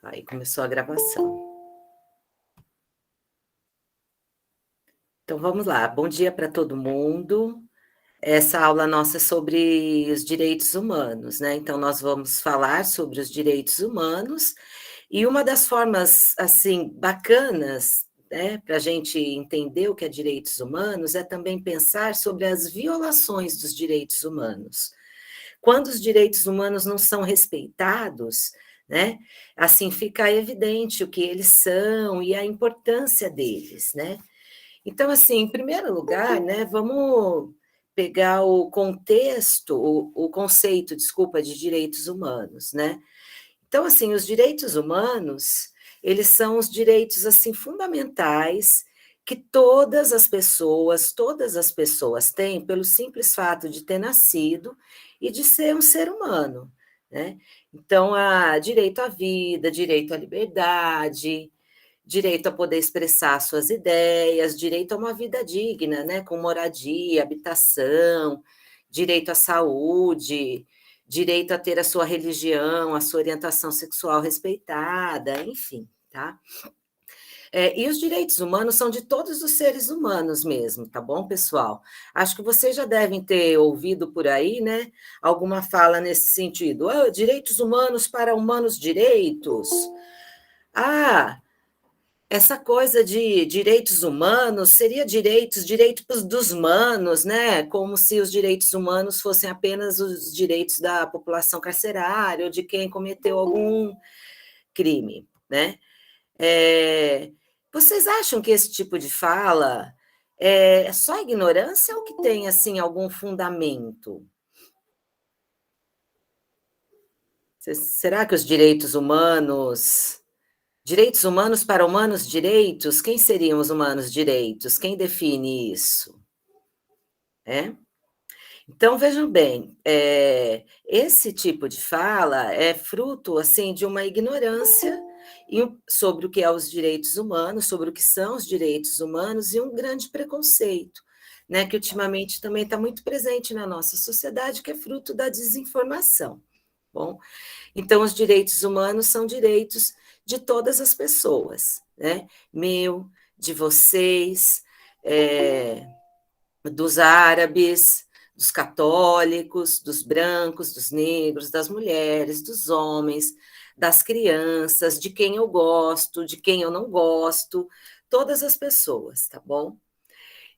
Aí começou a gravação. Então vamos lá. Bom dia para todo mundo. Essa aula nossa é sobre os direitos humanos, né? Então nós vamos falar sobre os direitos humanos e uma das formas assim bacanas, né, para a gente entender o que é direitos humanos é também pensar sobre as violações dos direitos humanos. Quando os direitos humanos não são respeitados, né, assim fica evidente o que eles são e a importância deles, né? Então, assim, em primeiro lugar, né, vamos pegar o contexto, o conceito, desculpa, de direitos humanos, né? Então, assim, os direitos humanos, eles são os direitos, assim, fundamentais que todas as pessoas têm pelo simples fato de ter nascido e de ser um ser humano, né? Então, há direito à vida, direito à liberdade, direito a poder expressar suas ideias, direito a uma vida digna, né, com moradia, habitação, direito à saúde, direito a ter a sua religião, a sua orientação sexual respeitada, enfim, tá? E os direitos humanos são de todos os seres humanos mesmo, tá bom, pessoal? Acho que vocês já devem ter ouvido por aí, né, alguma fala nesse sentido. Ah, direitos humanos para humanos direitos. Ah, essa coisa de direitos humanos seria direitos dos humanos, né? Como se os direitos humanos fossem apenas os direitos da população carcerária ou de quem cometeu algum crime, né? É, vocês acham que esse tipo de fala é só ignorância ou que tem assim algum fundamento? Será que os direitos humanos para humanos direitos, quem seriam os humanos direitos? Quem define isso? É? Então, vejam bem, esse tipo de fala é fruto assim de uma ignorância sobre o que é os direitos humanos, sobre o que são os direitos humanos, e um grande preconceito, né, que ultimamente também está muito presente na nossa sociedade, que é fruto da desinformação. Bom, então, os direitos humanos são direitos de todas as pessoas, né? Meu, de vocês, dos árabes, dos católicos, dos brancos, dos negros, das mulheres, dos homens, das crianças, de quem eu gosto, de quem eu não gosto, todas as pessoas, tá bom?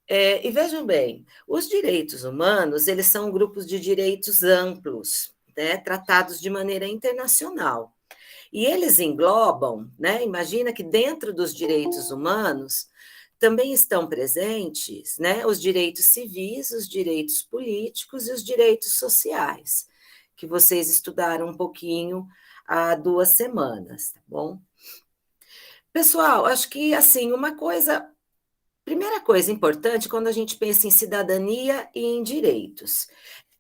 E vejam bem, os direitos humanos, eles são grupos de direitos amplos, né, tratados de maneira internacional. E eles englobam, né, imagina que dentro dos direitos humanos também estão presentes, né, os direitos civis, os direitos políticos e os direitos sociais, que vocês estudaram um pouquinho há 2 semanas, tá bom? Pessoal, acho que, assim, primeira coisa importante quando a gente pensa em cidadania e em direitos,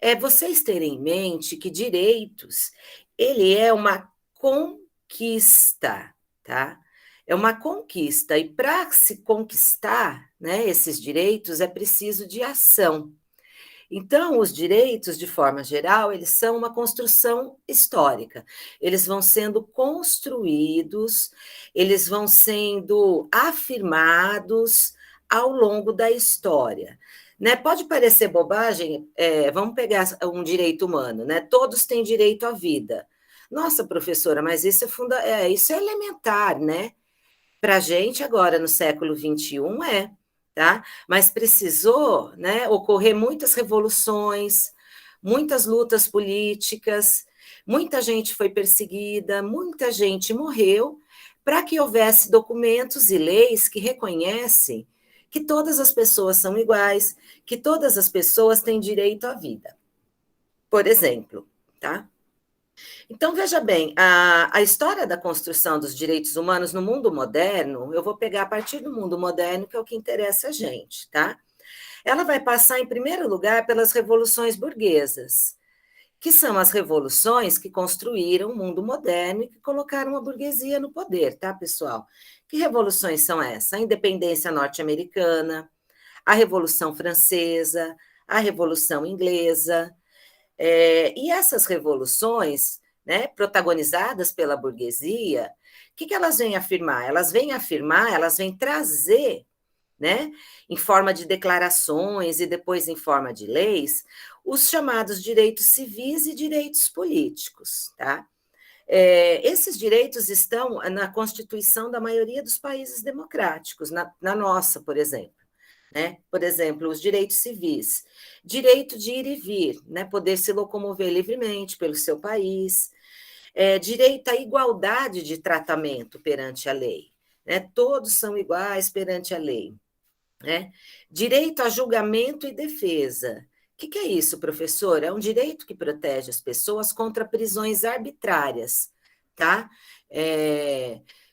é vocês terem em mente que direitos, ele é uma conquista, tá? É uma conquista, e para se conquistar, né, esses direitos é preciso de ação. Então, os direitos, de forma geral, eles são uma construção histórica. Eles vão sendo construídos, eles vão sendo afirmados ao longo da história. Né? Pode parecer bobagem, vamos pegar um direito humano, né? Todos têm direito à vida. Nossa, professora, mas isso é elementar, né? Para a gente, agora, no século XXI, tá? Mas precisou, né, ocorrer muitas revoluções, muitas lutas políticas, muita gente foi perseguida, muita gente morreu, para que houvesse documentos e leis que reconhecem que todas as pessoas são iguais, que todas as pessoas têm direito à vida. Por exemplo, tá? Então, veja bem, a história da construção dos direitos humanos no mundo moderno, eu vou pegar a partir do mundo moderno, que é o que interessa a gente, tá? Ela vai passar, em primeiro lugar, pelas revoluções burguesas, que são as revoluções que construíram o mundo moderno e que colocaram a burguesia no poder, tá, pessoal? Que revoluções são essas? A independência norte-americana, a Revolução Francesa, a Revolução Inglesa, e essas revoluções né, protagonizadas pela burguesia, o que elas vêm afirmar? Elas vêm trazer, né, em forma de declarações e depois em forma de leis, os chamados direitos civis e direitos políticos, tá? Esses direitos estão na Constituição da maioria dos países democráticos, na nossa, por exemplo. Né? Por exemplo, os direitos civis, direito de ir e vir, né? Poder se locomover livremente pelo seu país, direito à igualdade de tratamento perante a lei, né? Todos são iguais perante a lei, né? Direito a julgamento e defesa. O que é isso, professor? É um direito que protege as pessoas contra prisões arbitrárias, tá?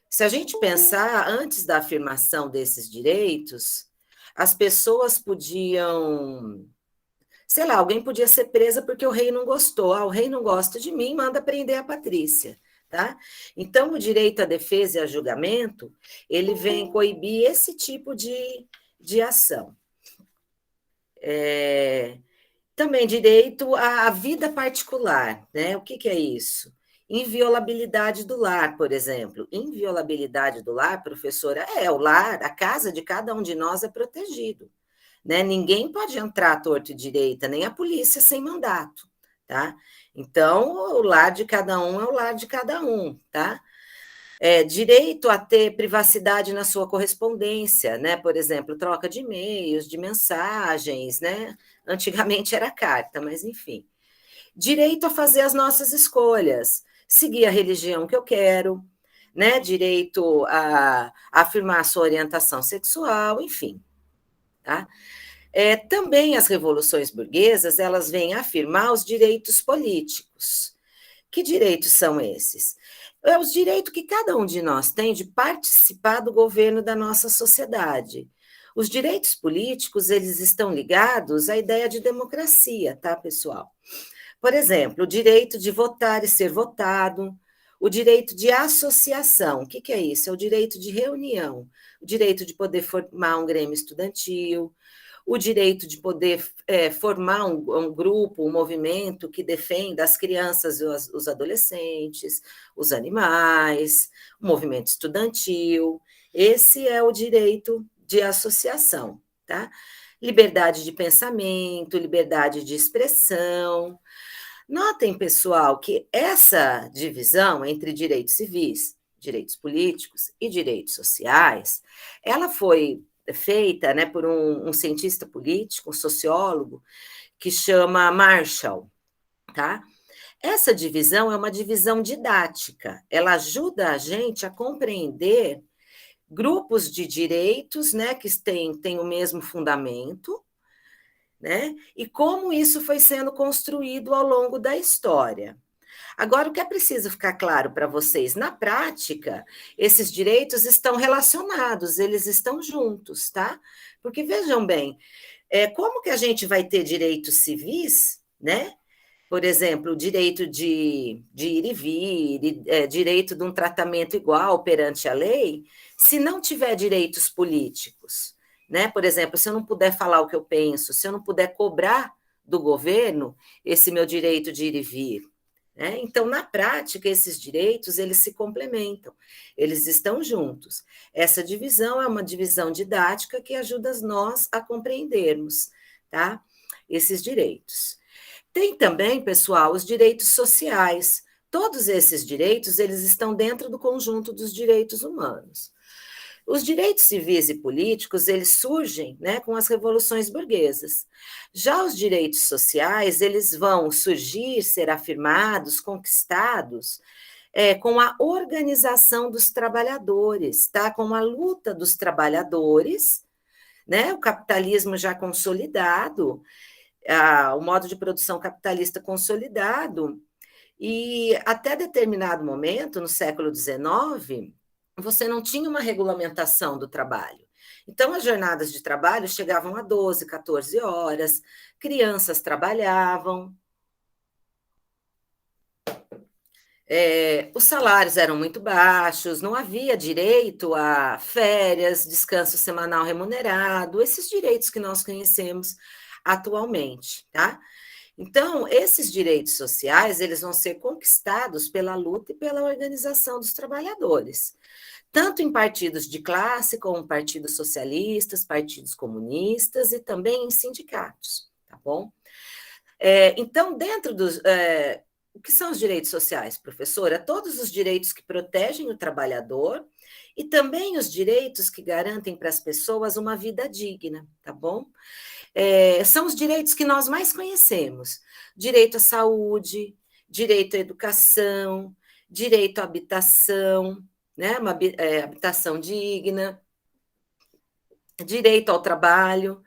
Se a gente pensar, antes da afirmação desses direitos, as pessoas podiam, sei lá, alguém podia ser presa porque o rei não gostou. O rei não gosta de mim, manda prender a Patrícia, tá? Então, o direito à defesa e a julgamento, ele vem coibir esse tipo de ação. Também direito à vida particular, né? O que é isso? Inviolabilidade do lar, por exemplo. Inviolabilidade do lar, professora, o lar, a casa de cada um de nós é protegido, né? Ninguém pode entrar à torto e direita, nem a polícia sem mandato, tá? Então, o lar de cada um é o lar de cada um, tá? Direito a ter privacidade na sua correspondência, né? Por exemplo, troca de e-mails, de mensagens, né? Antigamente era carta, mas enfim. Direito a fazer as nossas escolhas, seguir a religião que eu quero, né? Direito a afirmar a sua orientação sexual, enfim, tá? Também as revoluções burguesas, elas vêm afirmar os direitos políticos. Que direitos são esses? Os direitos que cada um de nós tem de participar do governo da nossa sociedade. Os direitos políticos, eles estão ligados à ideia de democracia, tá, pessoal? Por exemplo, o direito de votar e ser votado, o direito de associação. O que é isso? É o direito de reunião, o direito de poder formar um grêmio estudantil, o direito de poder formar um grupo, um movimento que defenda as crianças e os adolescentes, os animais, o movimento estudantil. Esse é o direito de associação, tá? Liberdade de pensamento, liberdade de expressão. Notem, pessoal, que essa divisão entre direitos civis, direitos políticos e direitos sociais, ela foi feita, né, por um cientista político, um sociólogo, que chama Marshall, tá? Essa divisão é uma divisão didática, ela ajuda a gente a compreender grupos de direitos, né, que têm o mesmo fundamento, né, e como isso foi sendo construído ao longo da história. Agora, o que é preciso ficar claro para vocês? Na prática, esses direitos estão relacionados, eles estão juntos, tá? Porque vejam bem, como que a gente vai ter direitos civis, né? Por exemplo, o direito de ir e vir, direito de um tratamento igual perante a lei, se não tiver direitos políticos, né? Por exemplo, se eu não puder falar o que eu penso, se eu não puder cobrar do governo esse meu direito de ir e vir, né? Então, na prática, esses direitos, eles se complementam, eles estão juntos. Essa divisão é uma divisão didática que ajuda nós a compreendermos, tá? Esses direitos. Tem também, pessoal, os direitos sociais. Todos esses direitos, eles estão dentro do conjunto dos direitos humanos. Os direitos civis e políticos, eles surgem, né, com as revoluções burguesas. Já os direitos sociais, eles vão surgir, ser afirmados, conquistados, com a organização dos trabalhadores, tá? Com a luta dos trabalhadores, né? O capitalismo já consolidado, o modo de produção capitalista consolidado, e até determinado momento, no século XIX, você não tinha uma regulamentação do trabalho. Então, as jornadas de trabalho chegavam a 12, 14 horas, crianças trabalhavam, os salários eram muito baixos, não havia direito a férias, descanso semanal remunerado, esses direitos que nós conhecemos atualmente, tá? Então, esses direitos sociais, eles vão ser conquistados pela luta e pela organização dos trabalhadores, tanto em partidos de classe, como partidos socialistas, partidos comunistas e também em sindicatos, tá bom? Então, dentro dos. O que são os direitos sociais, professora? Todos os direitos que protegem o trabalhador e também os direitos que garantem para as pessoas uma vida digna, tá bom? São os direitos que nós mais conhecemos: direito à saúde, direito à educação, direito à habitação, né? Uma habitação digna, direito ao trabalho,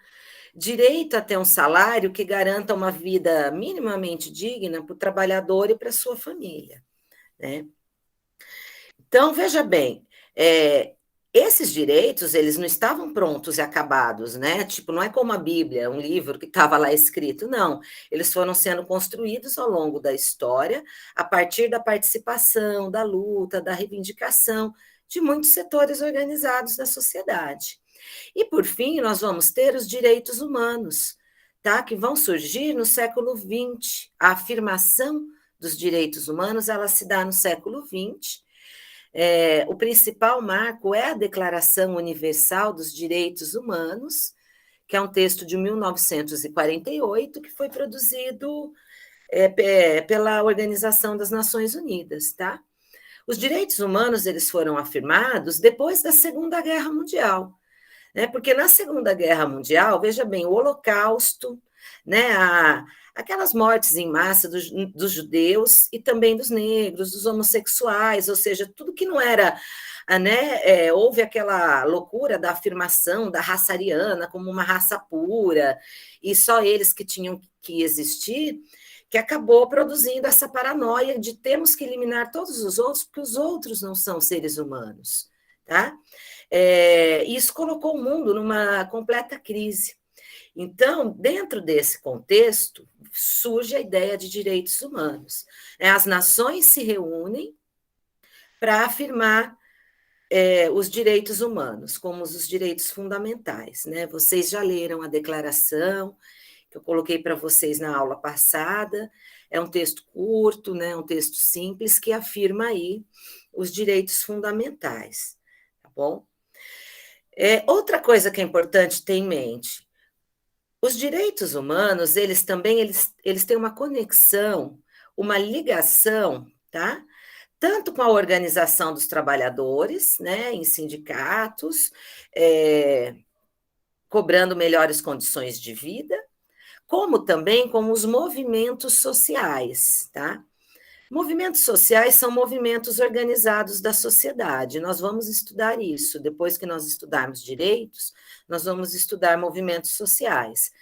direito a ter um salário que garanta uma vida minimamente digna para o trabalhador e para a sua família, né? Então, veja bem, esses direitos, eles não estavam prontos e acabados, né? Tipo, não é como a Bíblia, um livro que estava lá escrito, não. Eles foram sendo construídos ao longo da história, a partir da participação, da luta, da reivindicação de muitos setores organizados da sociedade. E, por fim, nós vamos ter os direitos humanos, tá? Que vão surgir no século XX. A afirmação dos direitos humanos, ela se dá no século XX. O principal marco é a Declaração Universal dos Direitos Humanos, que é um texto de 1948, que foi produzido pela Organização das Nações Unidas, tá? Os direitos humanos, eles foram afirmados depois da Segunda Guerra Mundial, né? Porque na Segunda Guerra Mundial, veja bem, o Holocausto, né, aquelas mortes em massa dos judeus e também dos negros, dos homossexuais, ou seja, tudo que não era, né, houve aquela loucura da afirmação da raça ariana como uma raça pura, e só eles que tinham que existir, que acabou produzindo essa paranoia de temos que eliminar todos os outros, porque os outros não são seres humanos, tá? Isso colocou o mundo numa completa crise. Então, dentro desse contexto, surge a ideia de direitos humanos. As nações se reúnem para afirmar os direitos humanos, como os direitos fundamentais, né? Vocês já leram a declaração que eu coloquei para vocês na aula passada, é um texto curto, né? Um texto simples que afirma aí os direitos fundamentais, tá bom? Outra coisa que é importante ter em mente, os direitos humanos, eles também eles têm uma conexão, uma ligação, tá? Tanto com a organização dos trabalhadores, né, em sindicatos, cobrando melhores condições de vida, como também com os movimentos sociais, tá? Movimentos sociais são movimentos organizados da sociedade. Nós vamos estudar isso. Depois que nós estudarmos direitos, nós vamos estudar movimentos sociais.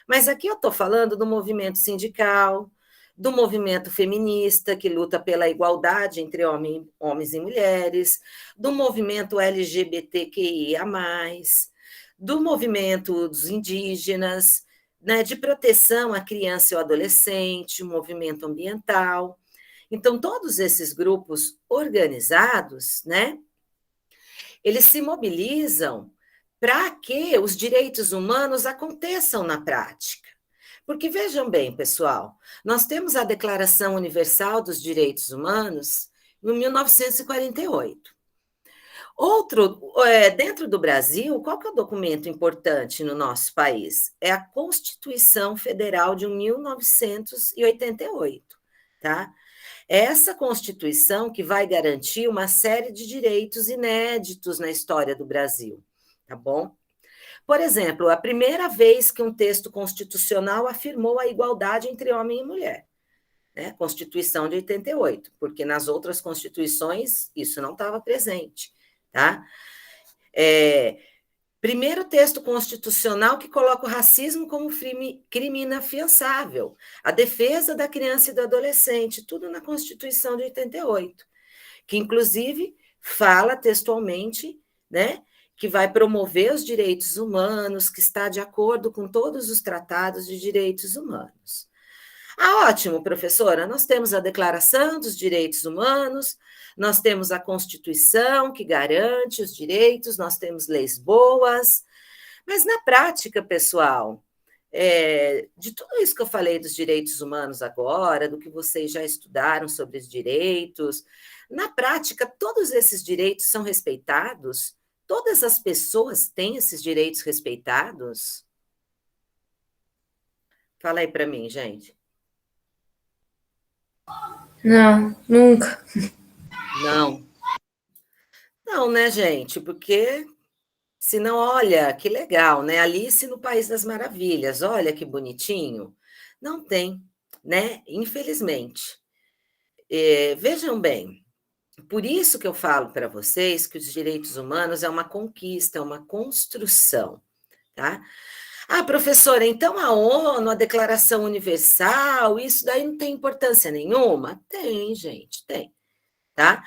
Mas aqui eu estou falando do movimento sindical, do movimento feminista, que luta pela igualdade entre homens e mulheres, do movimento LGBTQIA, do movimento dos indígenas, né, de proteção à criança e ao adolescente, o movimento ambiental. Então, todos esses grupos organizados, né, eles se mobilizam para que os direitos humanos aconteçam na prática. Porque vejam bem, pessoal, nós temos a Declaração Universal dos Direitos Humanos em 1948. Dentro do Brasil, qual que é o documento importante no nosso país? É a Constituição Federal de 1988, tá? Essa Constituição que vai garantir uma série de direitos inéditos na história do Brasil, tá bom? Por exemplo, a primeira vez que um texto constitucional afirmou a igualdade entre homem e mulher, né? Constituição de 88, porque nas outras constituições isso não estava presente, tá? Primeiro texto constitucional que coloca o racismo como crime inafiançável, a defesa da criança e do adolescente, tudo na Constituição de 88, que inclusive fala textualmente, né, que vai promover os direitos humanos, que está de acordo com todos os tratados de direitos humanos. Ótimo, professora, nós temos a Declaração dos Direitos Humanos, nós temos a Constituição, que garante os direitos, nós temos leis boas, mas na prática, pessoal, de tudo isso que eu falei dos direitos humanos agora, do que vocês já estudaram sobre os direitos, na prática, todos esses direitos são respeitados? Todas as pessoas têm esses direitos respeitados? Fala aí para mim, gente. Não, nunca. Não. Não, né, gente? Porque senão, olha, que legal, né? Alice no País das Maravilhas, olha que bonitinho. Não tem, né? Infelizmente. Vejam bem, por isso que eu falo para vocês que os direitos humanos é uma conquista, é uma construção, tá? Ah, professora, então a ONU, a Declaração Universal, isso daí não tem importância nenhuma? Tem, gente, tem. Tá?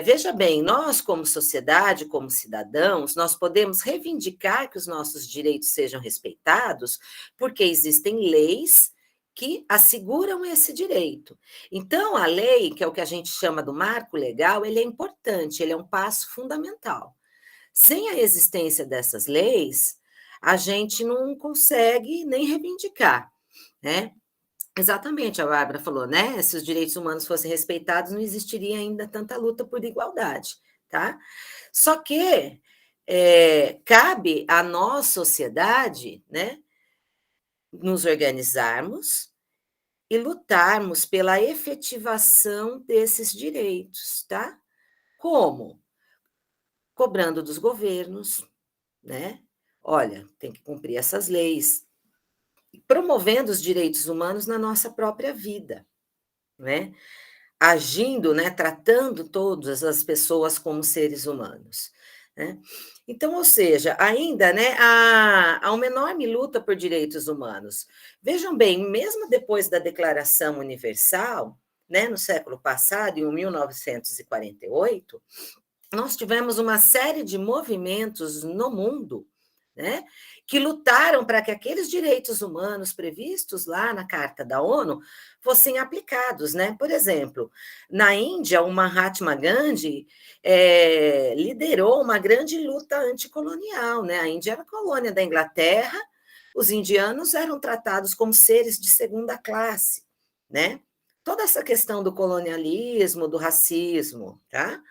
Veja bem, nós, como sociedade, como cidadãos, nós podemos reivindicar que os nossos direitos sejam respeitados, porque existem leis que asseguram esse direito. Então, a lei, que é o que a gente chama do marco legal, ele é importante, ele é um passo fundamental. Sem a existência dessas leis, a gente não consegue nem reivindicar, né? Exatamente, a Bárbara falou, né? Se os direitos humanos fossem respeitados, não existiria ainda tanta luta por igualdade, tá? Só que cabe à nossa sociedade, né, nos organizarmos e lutarmos pela efetivação desses direitos, tá? Como? Cobrando dos governos, né? Olha, tem que cumprir essas leis, promovendo os direitos humanos na nossa própria vida, né? Agindo, né, tratando todas as pessoas como seres humanos, né? Então, ou seja, ainda, né, há uma enorme luta por direitos humanos. Vejam bem, mesmo depois da Declaração Universal, né, no século passado, em 1948, nós tivemos uma série de movimentos no mundo, né, que lutaram para que aqueles direitos humanos previstos lá na Carta da ONU fossem aplicados, né? Por exemplo, na Índia, o Mahatma Gandhi liderou uma grande luta anticolonial, né? A Índia era colônia da Inglaterra, os indianos eram tratados como seres de segunda classe, né? Toda essa questão do colonialismo, do racismo, tá?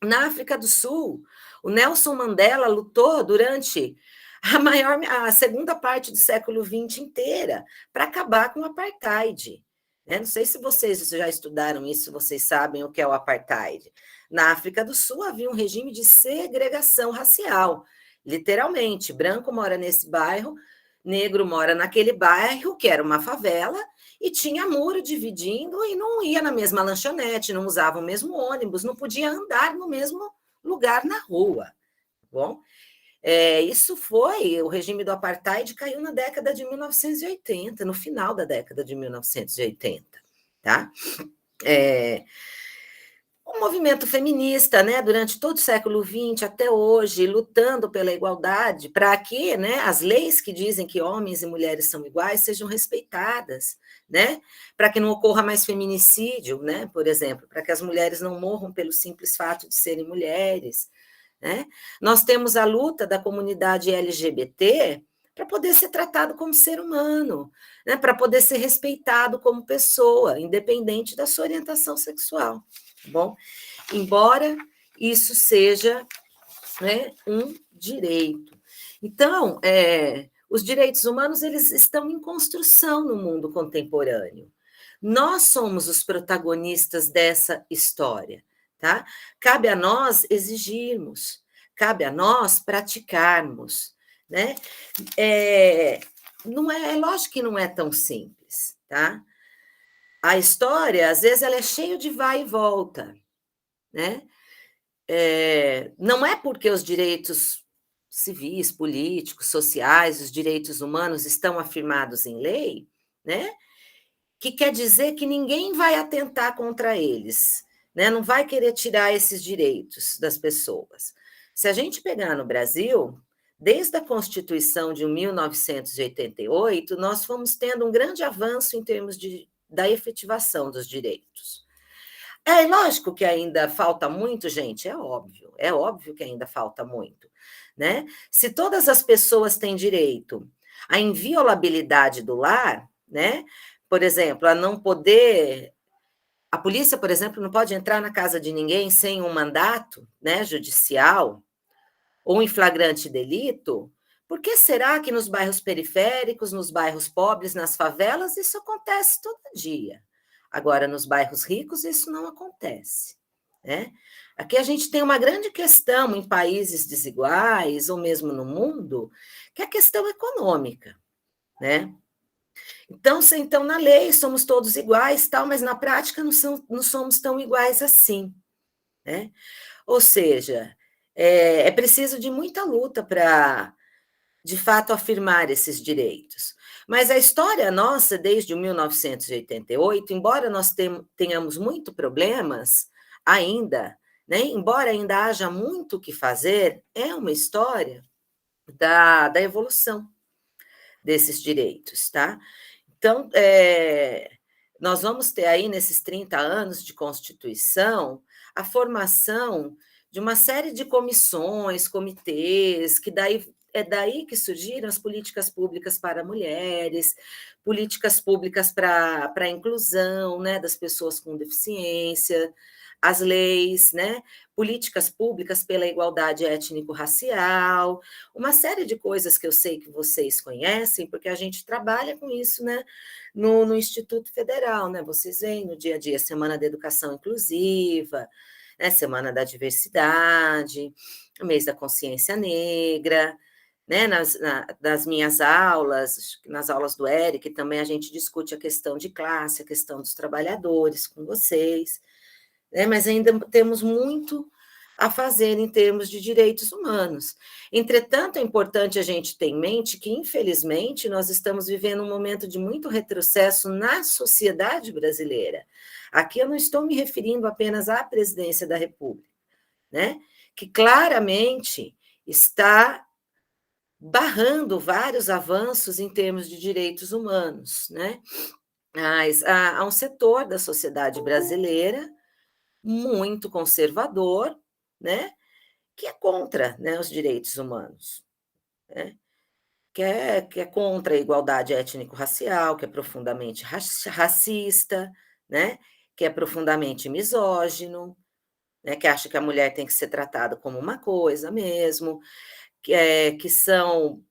Na África do Sul, o Nelson Mandela lutou durante a segunda parte do século XX inteira para acabar com o apartheid. Não sei se vocês já estudaram isso, se vocês sabem o que é o apartheid. Na África do Sul havia um regime de segregação racial, literalmente. Branco mora nesse bairro, negro mora naquele bairro, que era uma favela, e tinha muro dividindo e não ia na mesma lanchonete, não usava o mesmo ônibus, não podia andar no mesmo lugar na rua. Bom, isso foi, o regime do apartheid caiu na década de 1980, no final da década de 1980, tá? O movimento feminista, né, durante todo o século XX até hoje, lutando pela igualdade, para que, né, as leis que dizem que homens e mulheres são iguais sejam respeitadas, né, para que não ocorra mais feminicídio, né, por exemplo, para que as mulheres não morram pelo simples fato de serem mulheres, né. Nós temos a luta da comunidade LGBT para poder ser tratado como ser humano, né, para poder ser respeitado como pessoa, independente da sua orientação sexual. Bom, embora isso seja, né, um direito. Então, os direitos humanos eles estão em construção no mundo contemporâneo. Nós somos os protagonistas dessa história, tá? Cabe a nós exigirmos, cabe a nós praticarmos, né? Não é lógico que não é tão simples, tá? A história, às vezes, ela é cheia de vai e volta, né? Não é porque os direitos civis, políticos, sociais, os direitos humanos estão afirmados em lei, né? Que quer dizer que ninguém vai atentar contra eles, né? Não vai querer tirar esses direitos das pessoas. Se a gente pegar no Brasil, desde a Constituição de 1988, nós fomos tendo um grande avanço em termos da efetivação dos direitos. Lógico que ainda falta muito, gente, é óbvio que ainda falta muito, né? Se todas as pessoas têm direito A inviolabilidade do lar, né? Por exemplo, a não poder... A polícia, por exemplo, não pode entrar na casa de ninguém sem um mandato, né, judicial, ou em flagrante delito. Por que será que nos bairros periféricos, nos bairros pobres, nas favelas, isso acontece todo dia? Agora, nos bairros ricos, isso não acontece, né? Aqui a gente tem uma grande questão em países desiguais, ou mesmo no mundo, que é a questão econômica, né? Então, na lei somos todos iguais, tal, mas na prática não somos tão iguais assim, né? Ou seja, é preciso de muita luta para, de fato, afirmar esses direitos. Mas a história nossa, desde 1988, embora nós tenhamos muito problemas ainda, né? Embora ainda haja muito o que fazer, é uma história da evolução desses direitos, tá? Então, nós vamos ter aí, nesses 30 anos de Constituição, a formação de uma série de comissões, comitês, que é daí que surgiram as políticas públicas para mulheres, políticas públicas para a inclusão, né, das pessoas com deficiência, as leis, né, políticas públicas pela igualdade étnico-racial, uma série de coisas que eu sei que vocês conhecem, porque a gente trabalha com isso, né, no Instituto Federal, né? Vocês veem no dia a dia, Semana da Educação Inclusiva, né, Semana da Diversidade, Mês da Consciência Negra, né, nas minhas aulas, nas aulas do Eric, também a gente discute a questão de classe, a questão dos trabalhadores com vocês, né, mas ainda temos muito a fazer em termos de direitos humanos. Entretanto, é importante a gente ter em mente que, infelizmente, nós estamos vivendo um momento de muito retrocesso na sociedade brasileira. Aqui eu não estou me referindo apenas à presidência da República, né? Que claramente está barrando vários avanços em termos de direitos humanos, né? Mas há um setor da sociedade brasileira muito conservador, né, que é contra, né, os direitos humanos, né, que é contra a igualdade étnico-racial, que é profundamente racista, né, que é profundamente misógino, né, que acha que a mulher tem que ser tratada como uma coisa mesmo, que são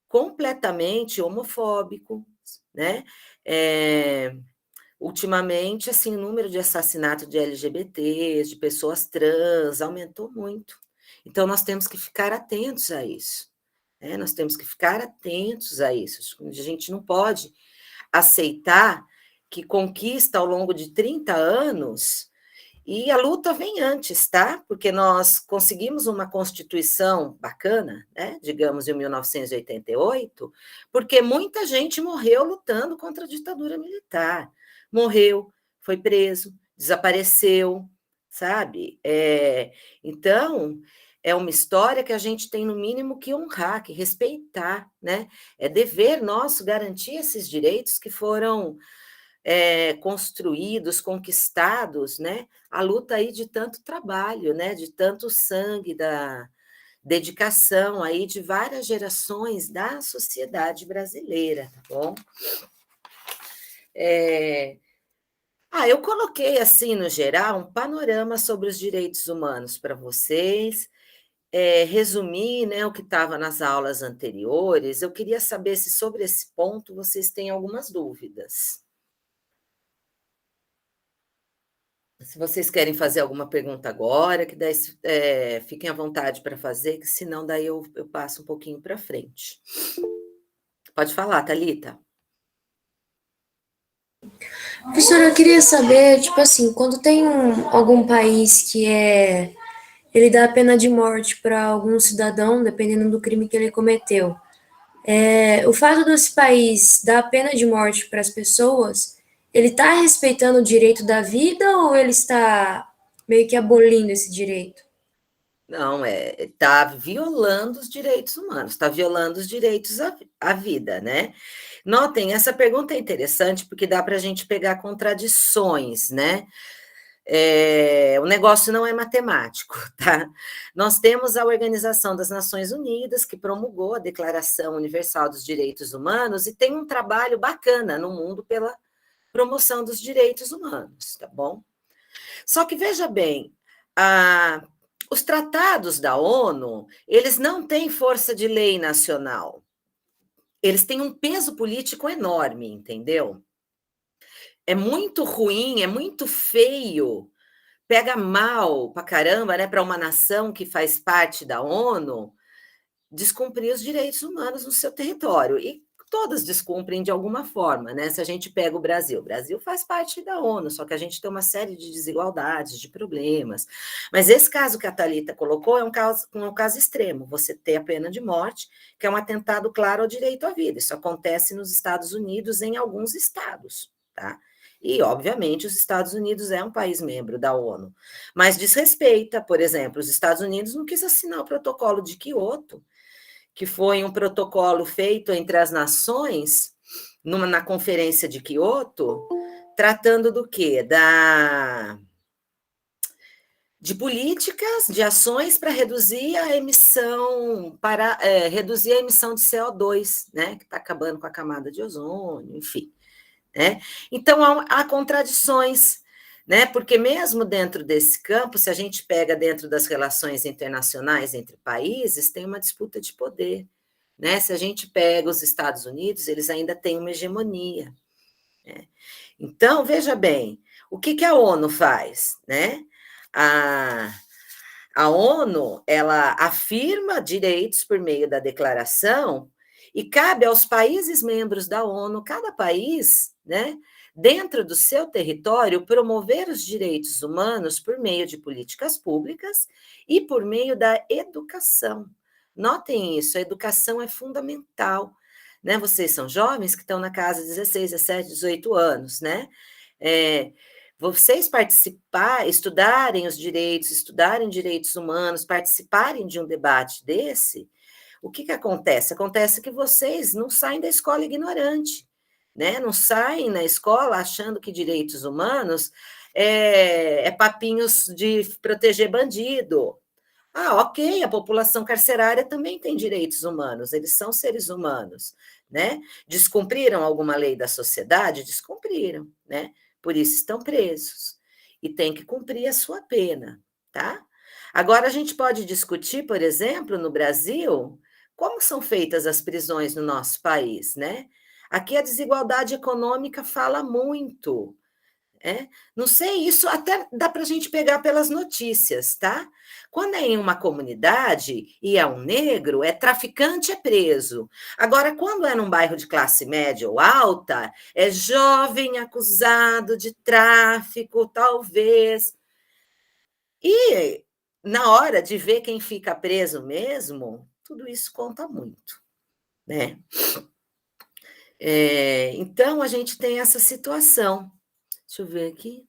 completamente homofóbicos, né, ultimamente, assim, o número de assassinato de LGBTs, de pessoas trans, aumentou muito. Então, nós temos que ficar atentos a isso, né? Nós temos que ficar atentos a isso. A gente não pode aceitar que conquista ao longo de 30 anos, e a luta vem antes, tá? Porque nós conseguimos uma Constituição bacana, né? Digamos, em 1988, porque muita gente morreu lutando contra a ditadura militar. Morreu, foi preso, desapareceu, sabe? Então, é uma história que a gente tem, no mínimo, que honrar, que respeitar, né? É dever nosso garantir esses direitos que foram construídos, conquistados, né? A luta aí de tanto trabalho, né? De tanto sangue, da dedicação aí de várias gerações da sociedade brasileira, tá bom? Eu coloquei, assim, no geral, um panorama sobre os direitos humanos para vocês, resumir, né, o que estava nas aulas anteriores. Eu queria saber se sobre esse ponto vocês têm algumas dúvidas. Se vocês querem fazer alguma pergunta agora, que daí fiquem à vontade para fazer, que senão daí eu passo um pouquinho para frente. Pode falar, Thalita. Professora, eu queria saber, tipo assim, quando tem algum país que ele dá a pena de morte para algum cidadão, dependendo do crime que ele cometeu, o fato desse país dar a pena de morte para as pessoas, ele está respeitando o direito da vida ou ele está meio que abolindo esse direito? Não, está violando os direitos humanos, está violando os direitos à vida, né? Notem, essa pergunta é interessante porque dá para a gente pegar contradições, né? o negócio não é matemático, tá? Nós temos a Organização das Nações Unidas, que promulgou a Declaração Universal dos Direitos Humanos e tem um trabalho bacana no mundo pela promoção dos direitos humanos, tá bom? Só que, veja bem, os tratados da ONU, eles não têm força de lei nacional. Eles têm um peso político enorme, entendeu? É muito ruim, é muito feio, pega mal pra caramba, né, para uma nação que faz parte da ONU, descumprir os direitos humanos no seu território. E todas descumprem de alguma forma, né? Se a gente pega o Brasil faz parte da ONU, só que a gente tem uma série de desigualdades, de problemas. Mas esse caso que a Thalita colocou é um caso extremo, você ter a pena de morte, que é um atentado claro ao direito à vida. Isso acontece nos Estados Unidos, em alguns estados, tá? E, obviamente, os Estados Unidos é um país membro da ONU, mas desrespeita, por exemplo, os Estados Unidos não quis assinar o protocolo de Quioto, que foi um protocolo feito entre as nações na Conferência de Quioto, tratando do quê? De políticas, de ações para reduzir a emissão, reduzir a emissão de CO2, né? Que está acabando com a camada de ozônio, enfim. Né? Então, há contradições, né? Porque mesmo dentro desse campo, se a gente pega dentro das relações internacionais entre países, tem uma disputa de poder. Né? Se a gente pega os Estados Unidos, eles ainda têm uma hegemonia. Né? Então, veja bem, o que a ONU faz? Né? A ONU, ela afirma direitos por meio da declaração e cabe aos países membros da ONU, cada país, né, dentro do seu território, promover os direitos humanos por meio de políticas públicas e por meio da educação. Notem isso, a educação é fundamental. Né? Vocês são jovens que estão na casa de 16, 17, 18 anos, né? Vocês estudarem os direitos, estudarem direitos humanos, participarem de um debate desse, o que acontece? Acontece que vocês não saem da escola ignorante, né? Não saem na escola achando que direitos humanos é papinhos de proteger bandido. Ok, a população carcerária também tem direitos humanos, eles são seres humanos, né? Descumpriram alguma lei da sociedade? Descumpriram, né? Por isso estão presos e tem que cumprir a sua pena, tá? Agora a gente pode discutir, por exemplo, no Brasil, como são feitas as prisões no nosso país, né? Aqui a desigualdade econômica fala muito. Não sei, isso até dá para a gente pegar pelas notícias, tá? Quando é em uma comunidade e é um negro, é traficante, é preso. Agora, quando é num bairro de classe média ou alta, é jovem acusado de tráfico, talvez. E na hora de ver quem fica preso mesmo, tudo isso conta muito, né? Então, a gente tem essa situação. Deixa eu ver aqui.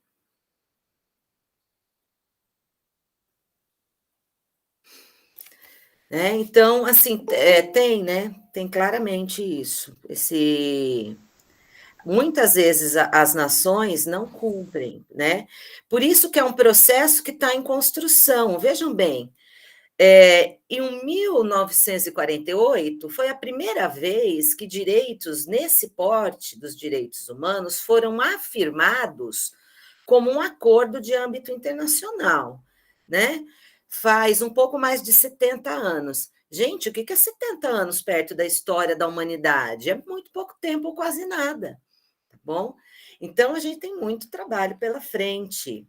Então, assim, tem, né? Tem claramente isso. Muitas vezes as nações não cumprem, né? Por isso que é um processo que está em construção. Vejam bem, em 1948 foi a primeira vez que direitos nesse porte dos direitos humanos foram afirmados como um acordo de âmbito internacional, né? Faz um pouco mais de 70 anos. Gente, o que é 70 anos perto da história da humanidade? É muito pouco tempo, ou quase nada, tá bom? Então, a gente tem muito trabalho pela frente.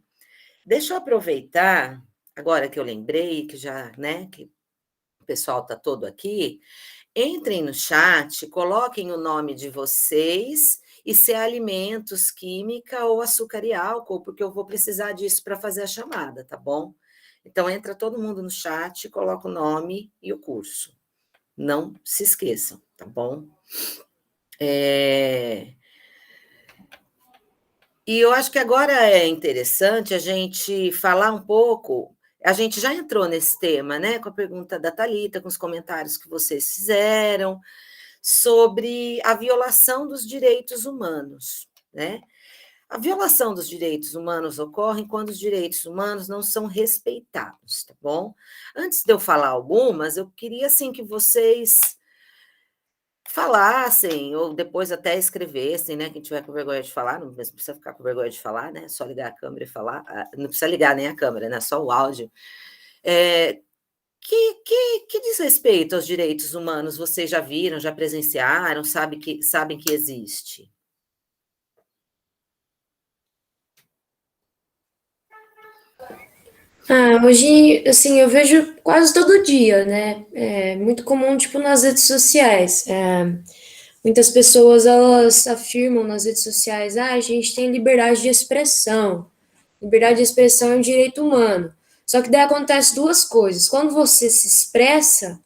Deixa eu aproveitar, agora que eu lembrei, que já, né, que o pessoal está todo aqui, entrem no chat, coloquem o nome de vocês e se é alimentos, química ou açúcar e álcool, porque eu vou precisar disso para fazer a chamada, tá bom? Então, entra todo mundo no chat, coloca o nome e o curso. Não se esqueçam, tá bom? E eu acho que agora é interessante a gente falar um pouco. A gente já entrou nesse tema, né? Com a pergunta da Thalita, com os comentários que vocês fizeram, sobre a violação dos direitos humanos, né? A violação dos direitos humanos ocorre quando os direitos humanos não são respeitados, tá bom? Antes de eu falar algumas, eu queria, assim, que vocês falassem, ou depois até escrevessem, né? Quem tiver com vergonha de falar, não precisa ficar com vergonha de falar, né? Só ligar a câmera e falar. Não precisa ligar nem a câmera, né? Só o áudio. Que diz respeito aos direitos humanos, vocês já viram, já presenciaram, sabem que existe? Hoje, assim, eu vejo quase todo dia, né? É muito comum, tipo, nas redes sociais. Muitas pessoas, elas afirmam nas redes sociais, a gente tem liberdade de expressão. Liberdade de expressão é um direito humano. Só que daí acontece duas coisas. Quando você se expressa,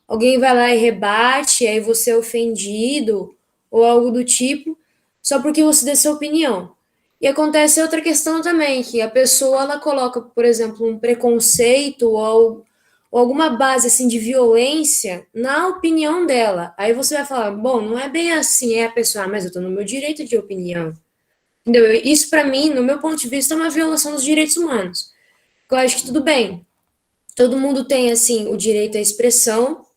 alguém vai lá e rebate, aí você é ofendido, ou algo do tipo, só porque você deu sua opinião. E acontece outra questão também, que a pessoa ela coloca, por exemplo, um preconceito ou alguma base assim de violência na opinião dela. Aí você vai falar, bom, não é bem assim, é a pessoa, mas eu estou no meu direito de opinião. Entendeu? Isso para mim, no meu ponto de vista, é uma violação dos direitos humanos. Eu acho que tudo bem. Todo mundo tem assim o direito à expressão,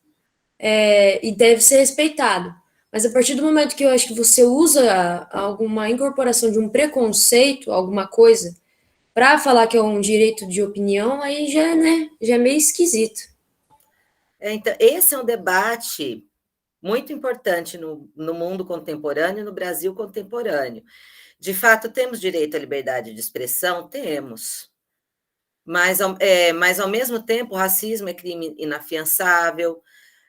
e deve ser respeitado. Mas a partir do momento que eu acho que você usa alguma incorporação de um preconceito, alguma coisa, para falar que é um direito de opinião, aí já, né, já é meio esquisito. Então, esse é um debate muito importante no mundo contemporâneo, no Brasil contemporâneo. De fato, temos direito à liberdade de expressão? Temos. Mas ao mesmo tempo, o racismo é crime inafiançável,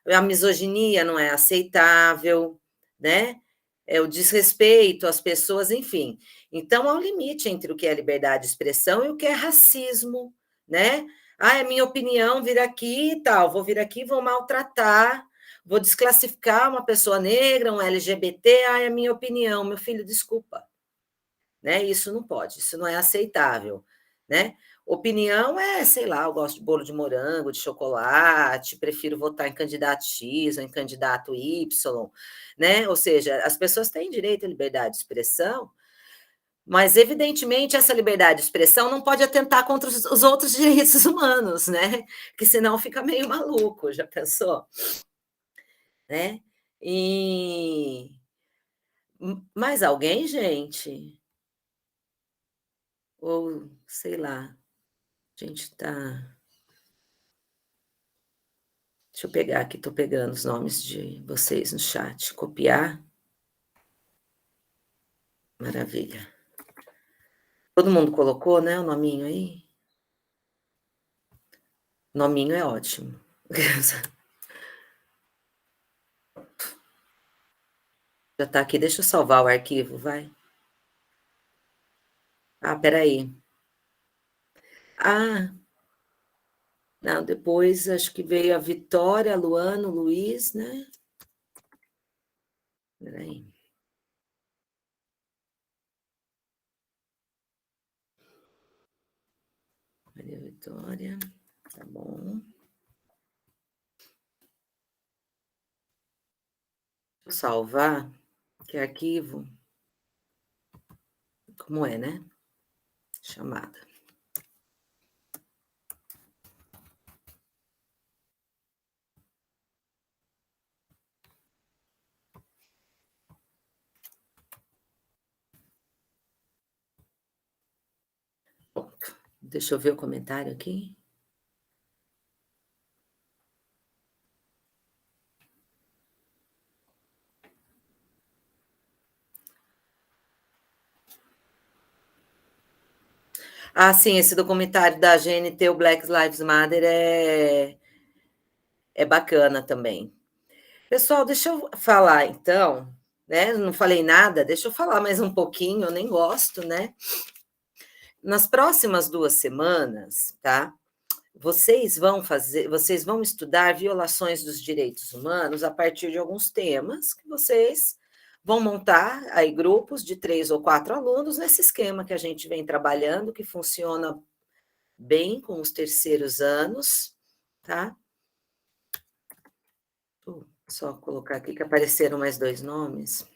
a misoginia não é aceitável, né? É o desrespeito às pessoas, enfim. Então, há um limite entre o que é liberdade de expressão e o que é racismo, né? É minha opinião vir aqui e tal, vou vir aqui, vou maltratar, vou desclassificar uma pessoa negra, um LGBT, é minha opinião, meu filho, desculpa, né? Isso não pode, isso não é aceitável, né? Opinião é, sei lá, eu gosto de bolo de morango, de chocolate, prefiro votar em candidato X ou em candidato Y, né? Ou seja, as pessoas têm direito à liberdade de expressão, mas evidentemente essa liberdade de expressão não pode atentar contra os outros direitos humanos, né? Que senão fica meio maluco, já pensou? Né? E mais alguém, gente? Ou sei lá, a gente tá. Deixa eu pegar aqui, estou pegando os nomes de vocês no chat. Copiar. Maravilha. Todo mundo colocou, né, o nominho aí? Nominho é ótimo. Já está aqui, deixa eu salvar o arquivo, vai. Peraí. Não, depois acho que veio a Vitória, a Luana, o Luiz, né? Peraí. Maria Vitória, tá bom. Deixa eu salvar, que arquivo. Como é, né? Chamada. Pronto. Deixa eu ver o comentário aqui. Sim, esse documentário da GNT, o Black Lives Matter, é bacana também. Pessoal, deixa eu falar então, né? Não falei nada, deixa eu falar mais um pouquinho, eu nem gosto, né? Nas próximas 2 semanas, tá? Vocês vão estudar violações dos direitos humanos a partir de alguns temas que vocês vão montar aí grupos de 3 ou 4 alunos nesse esquema que a gente vem trabalhando, que funciona bem com os terceiros anos, tá? Vou só colocar aqui que apareceram mais 2 nomes.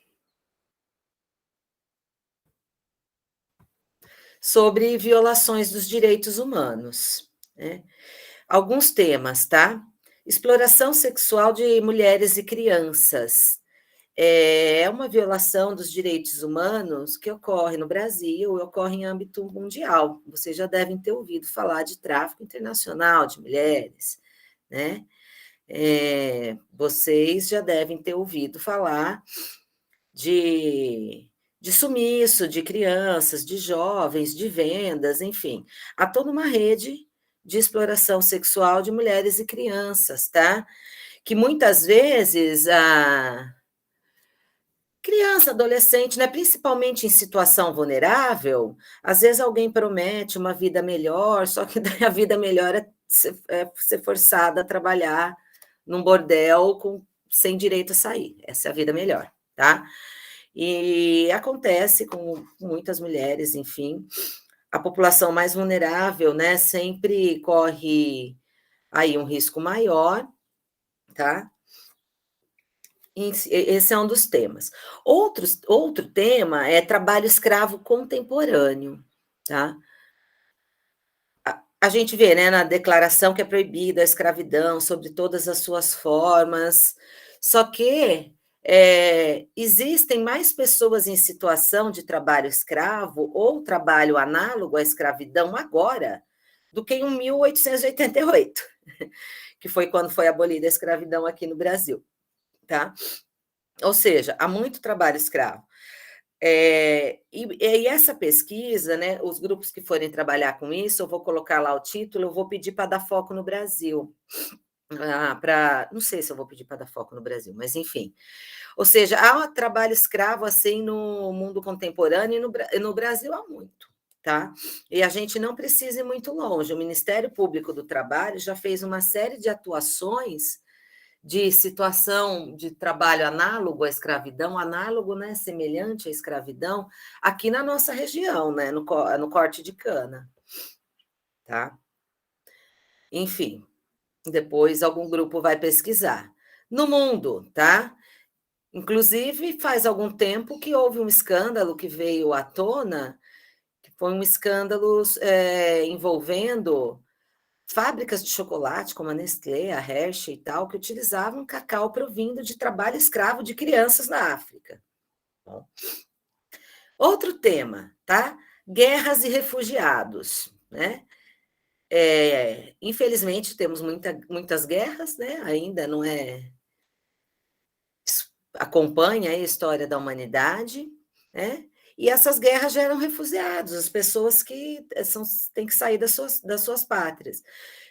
sobre violações dos direitos humanos, né? Alguns temas, tá? Exploração sexual de mulheres e crianças. É uma violação dos direitos humanos que ocorre no Brasil e ocorre em âmbito mundial. Vocês já devem ter ouvido falar de tráfico internacional de mulheres, né? Vocês já devem ter ouvido falar de sumiço de crianças, de jovens, de vendas, enfim. Há toda uma rede de exploração sexual de mulheres e crianças, tá? Que muitas vezes a criança, adolescente, né, principalmente em situação vulnerável, às vezes alguém promete uma vida melhor, só que daí a vida melhor ser forçada a trabalhar num bordel sem direito a sair. Essa é a vida melhor, tá? E acontece com muitas mulheres, enfim, a população mais vulnerável, né, sempre corre aí um risco maior, tá? Esse é um dos temas. Outro tema é trabalho escravo contemporâneo, tá? A gente vê, né, na declaração que é proibida a escravidão sobre todas as suas formas, só que existem mais pessoas em situação de trabalho escravo ou trabalho análogo à escravidão agora do que em 1888, que foi quando foi abolida a escravidão aqui no Brasil, tá? Ou seja, há muito trabalho escravo. E essa pesquisa, né, os grupos que forem trabalhar com isso, eu vou colocar lá o título, eu vou pedir para dar foco no Brasil. Não sei se eu vou pedir para dar foco no Brasil, mas enfim. Ou seja, há um trabalho escravo assim no mundo contemporâneo e no Brasil há muito, tá? E a gente não precisa ir muito longe. O Ministério Público do Trabalho já fez uma série de atuações de situação de trabalho análogo à escravidão, análogo, né, semelhante à escravidão, aqui na nossa região, né, no corte de cana, tá? Enfim, depois algum grupo vai pesquisar. No mundo, tá? Inclusive, faz algum tempo que houve um escândalo que veio à tona, que foi um escândalo envolvendo fábricas de chocolate, como a Nestlé, a Hershey e tal, que utilizavam cacau provindo de trabalho escravo de crianças na África. Bom. Outro tema, tá? Guerras e refugiados, né? Infelizmente, temos muitas guerras, né? Ainda não acompanha a história da humanidade, né? E essas guerras geram refugiados, as pessoas que têm que sair das suas pátrias.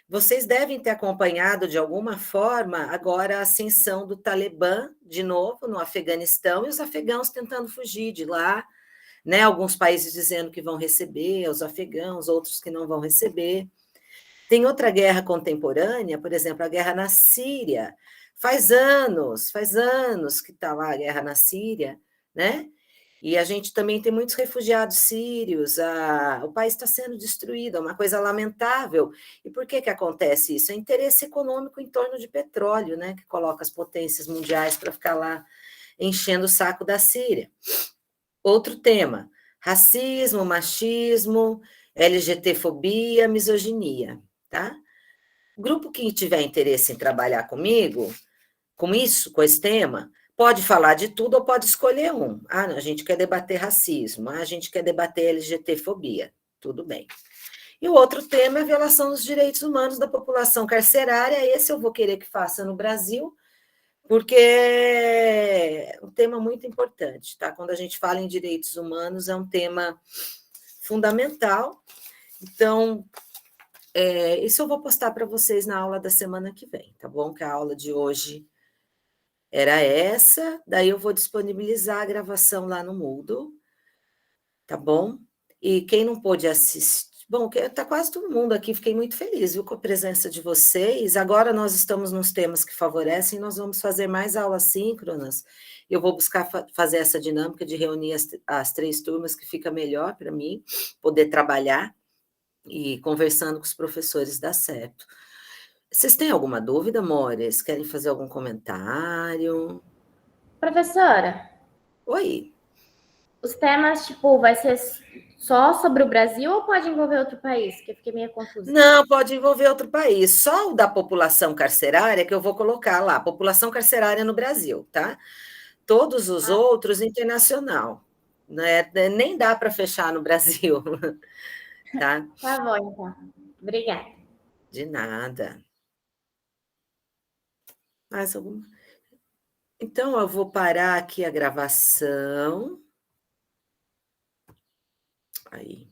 Vocês devem ter acompanhado, de alguma forma, agora a ascensão do Talibã, de novo, no Afeganistão, e os afegãos tentando fugir de lá, né? Alguns países dizendo que vão receber os afegãos, outros que não vão receber. Tem outra guerra contemporânea, por exemplo, a guerra na Síria. Faz anos que está lá a guerra na Síria, né? E a gente também tem muitos refugiados sírios, o país está sendo destruído, é uma coisa lamentável. E por que acontece isso? É interesse econômico em torno de petróleo, né, que coloca as potências mundiais para ficar lá enchendo o saco da Síria. Outro tema, racismo, machismo, LGBTfobia, misoginia, tá? Grupo que tiver interesse em trabalhar comigo, com esse tema, pode falar de tudo ou pode escolher um. A gente quer debater racismo, a gente quer debater LGBTfobia. Tudo bem. E o outro tema é a violação dos direitos humanos da população carcerária. Esse eu vou querer que faça no Brasil, porque é um tema muito importante, tá? Quando a gente fala em direitos humanos, é um tema fundamental. Então, isso eu vou postar para vocês na aula da semana que vem, tá bom? Que a aula de hoje era essa, daí eu vou disponibilizar a gravação lá no Moodle, tá bom? E quem não pôde assistir, bom, tá quase todo mundo aqui, fiquei muito feliz, viu, com a presença de vocês. Agora nós estamos nos temas que favorecem, nós vamos fazer mais aulas síncronas. Eu vou buscar fazer essa dinâmica de reunir as 3 turmas, que fica melhor para mim, poder trabalhar e conversando com os professores dá certo. Vocês têm alguma dúvida, amores? Querem fazer algum comentário? Professora, Oi. os temas, tipo, vai ser Só sobre o Brasil ou pode envolver outro país? Que eu fiquei meio confusa. Não, pode envolver outro país. Só o da população carcerária que eu vou colocar lá, população carcerária no Brasil, tá? Todos os Ah, outros, internacional. Né? Nem dá para fechar no Brasil, tá? tá bom, então. Obrigada. De nada. Mais alguma? Então, eu vou parar aqui a gravação. Aí.